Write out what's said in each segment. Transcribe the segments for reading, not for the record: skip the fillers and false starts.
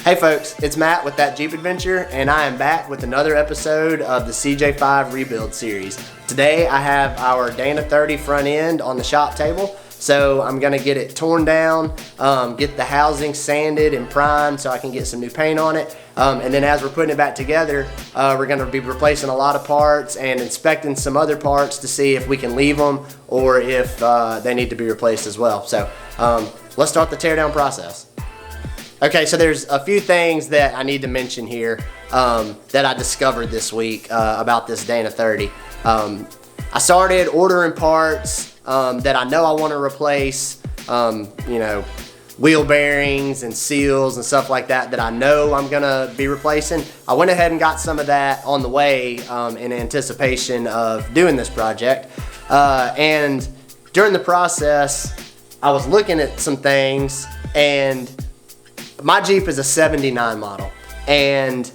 Hey folks, it's Matt with That Jeep Adventure, and I am back with another episode of the CJ5 rebuild series. Today I have our Dana 30 front end on the shop table, so I'm gonna get it torn down, get the housing sanded and primed so I can get some new paint on it. And then as we're putting it back together, we're gonna be replacing a lot of parts and inspecting some other parts to see if we can leave them or if they need to be replaced as well. So let's start the teardown process. Okay, so there's a few things that I need to mention here that I discovered this week about this Dana 30. I started ordering parts that I know I want to replace, you know, wheel bearings and seals and stuff like that that I know I'm gonna be replacing. I went ahead and got some of that on the way in anticipation of doing this project. And during the process, I was looking at some things, and my Jeep is a 79 model, and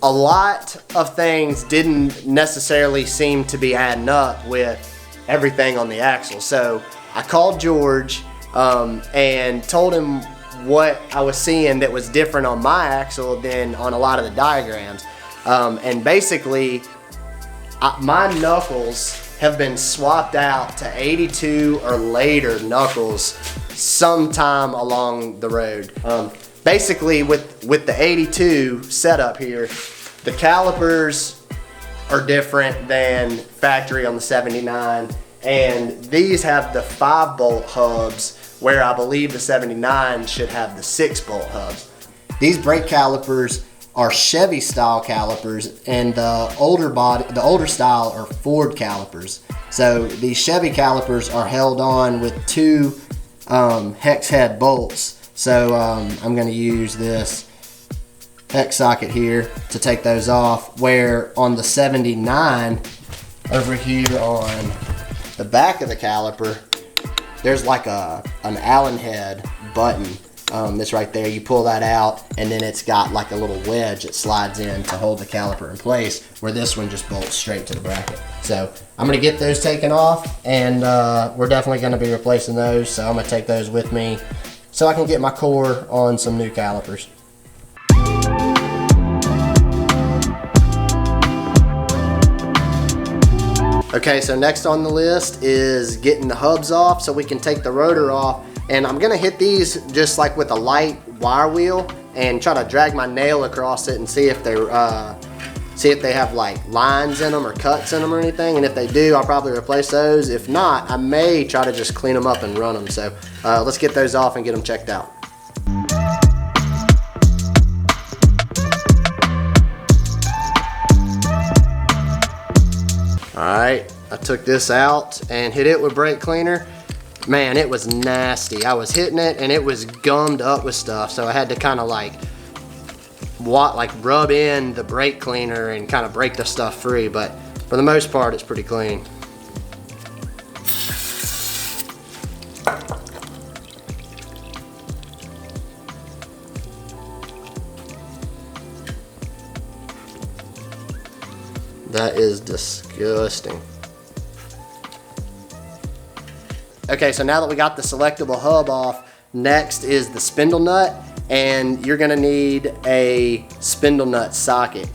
a lot of things didn't necessarily seem to be adding up with everything on the axle. So I called George and told him what I was seeing that was different on my axle than on a lot of the diagrams. And basically, my knuckles have been swapped out to 82 or later knuckles sometime along the road. Basically with the 82 setup here, the calipers are different than factory on the 79, and these have the 5-bolt hubs where I believe the 79 should have the 6-bolt hubs. These brake calipers are Chevy style calipers, and the older style are Ford calipers. So these Chevy calipers are held on with 2 hex head bolts. So I'm going to use this hex socket here to take those off, where on the 79 over here on the back of the caliper there's like an Allen head button that's right there. You pull that out, and then it's got like a little wedge that slides in to hold the caliper in place, where this one just bolts straight to the bracket. So I'm gonna get those taken off, and we're definitely gonna be replacing those, so I'm gonna take those with me so I can get my core on some new calipers. Okay, so next on the list is getting the hubs off so we can take the rotor off. And I'm gonna hit these just like with a light wire wheel and try to drag my nail across it and see if they have like lines in them or cuts in them or anything. And if they do, I'll probably replace those. If not, I may try to just clean them up and run them. So let's get those off and get them checked out. Alright, I took this out and hit it with brake cleaner. Man, it was nasty. I was hitting it and it was gummed up with stuff, so I had to kind of like rub in the brake cleaner and kind of break the stuff free, but for the most part it's pretty clean. That is disgusting. Okay, so now that we got the selectable hub off, next is the spindle nut, and you're gonna need a spindle nut socket.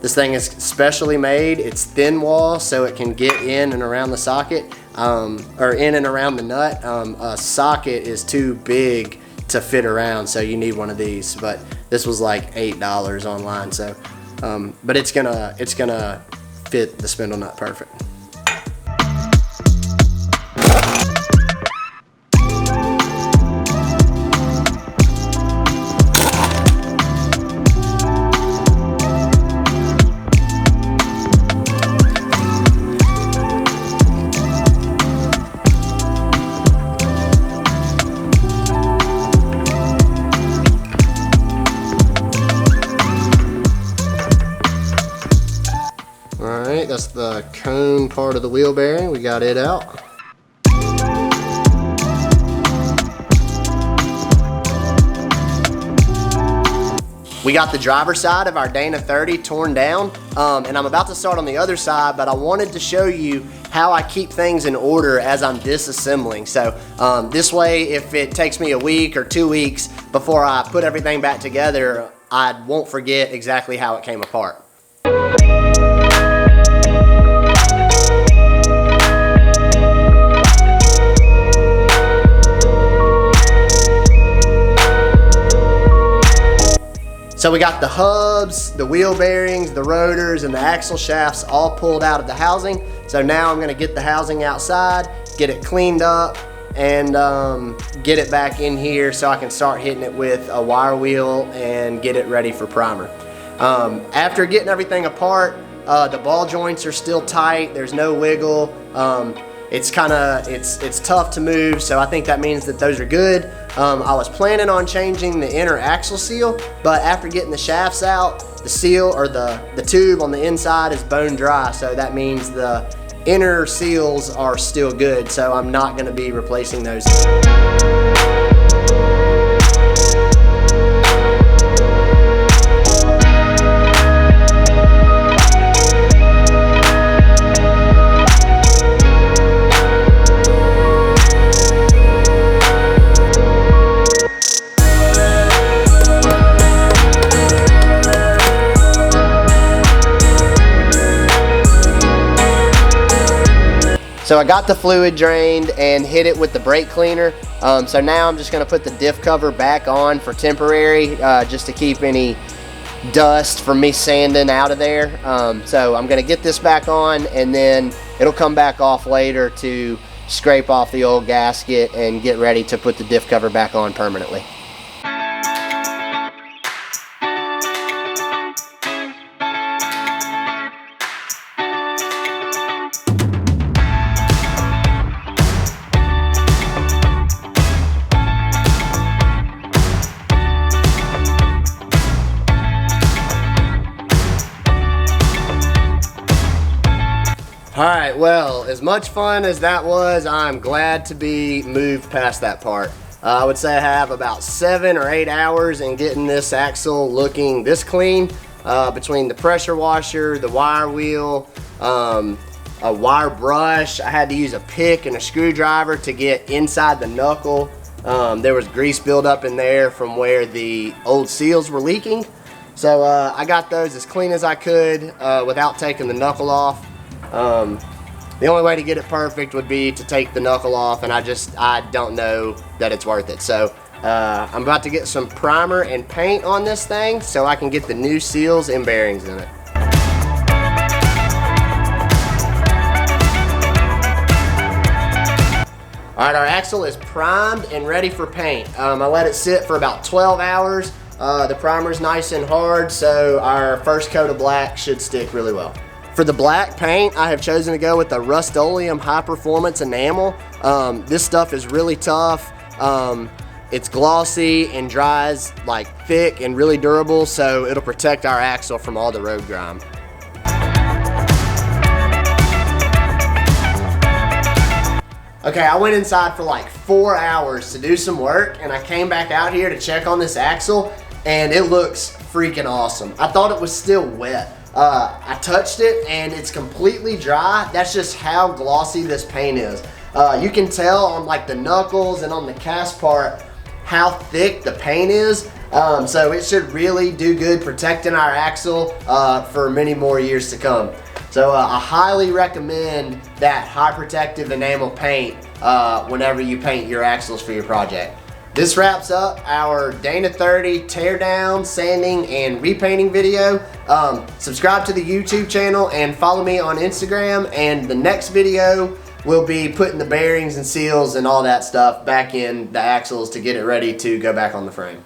This thing is specially made. It's thin wall, so it can get in and around the socket, or in and around the nut. A socket is too big to fit around, so you need one of these, but this was like $8 online, so but it's gonna fit the spindle nut perfect. Alright, that's the cone part of the wheel bearing. We got it out. We got the driver's side of our Dana 30 torn down, and I'm about to start on the other side, but I wanted to show you how I keep things in order as I'm disassembling. So this way, if it takes me a week or 2 weeks before I put everything back together, I won't forget exactly how it came apart. So we got the hubs, the wheel bearings, the rotors, and the axle shafts all pulled out of the housing. So now I'm gonna get the housing outside, get it cleaned up, and get it back in here so I can start hitting it with a wire wheel and get it ready for primer. After getting everything apart, the ball joints are still tight, there's no wiggle. It's tough to move, so I think that means that those are good. I was planning on changing the inner axle seal, but after getting the shafts out, the seal or the tube on the inside is bone dry, so that means the inner seals are still good, so I'm not going to be replacing those. So I got the fluid drained and hit it with the brake cleaner. So now I'm just gonna put the diff cover back on for temporary, just to keep any dust from me sanding out of there. So I'm gonna get this back on, and then it'll come back off later to scrape off the old gasket and get ready to put the diff cover back on permanently. Alright, well, as much fun as that was, I'm glad to be moved past that part. I would say I have about 7 or 8 hours in getting this axle looking this clean, between the pressure washer, the wire wheel, a wire brush. I had to use a pick and a screwdriver to get inside the knuckle. There was grease buildup in there from where the old seals were leaking. So I got those as clean as I could without taking the knuckle off. The only way to get it perfect would be to take the knuckle off, and I don't know that it's worth it. So I'm about to get some primer and paint on this thing so I can get the new seals and bearings in it. Alright, our axle is primed and ready for paint. I let it sit for about 12 hours. The primer's nice and hard, so our first coat of black should stick really well. For the black paint, I have chosen to go with the Rust-Oleum High Performance Enamel. This stuff is really tough. It's glossy and dries like thick and really durable, so it'll protect our axle from all the road grime. Okay, I went inside for like 4 hours to do some work, and I came back out here to check on this axle, and it looks freaking awesome. I thought it was still wet. I touched it and it's completely dry. That's just how glossy this paint is. You can tell on like the knuckles and on the cast part how thick the paint is. So it should really do good protecting our axle for many more years to come. So I highly recommend that high protective enamel paint whenever you paint your axles for your project. This wraps up our Dana 30 teardown, sanding, and repainting video. Subscribe to the YouTube channel and follow me on Instagram, and the next video will be putting the bearings and seals and all that stuff back in the axles to get it ready to go back on the frame.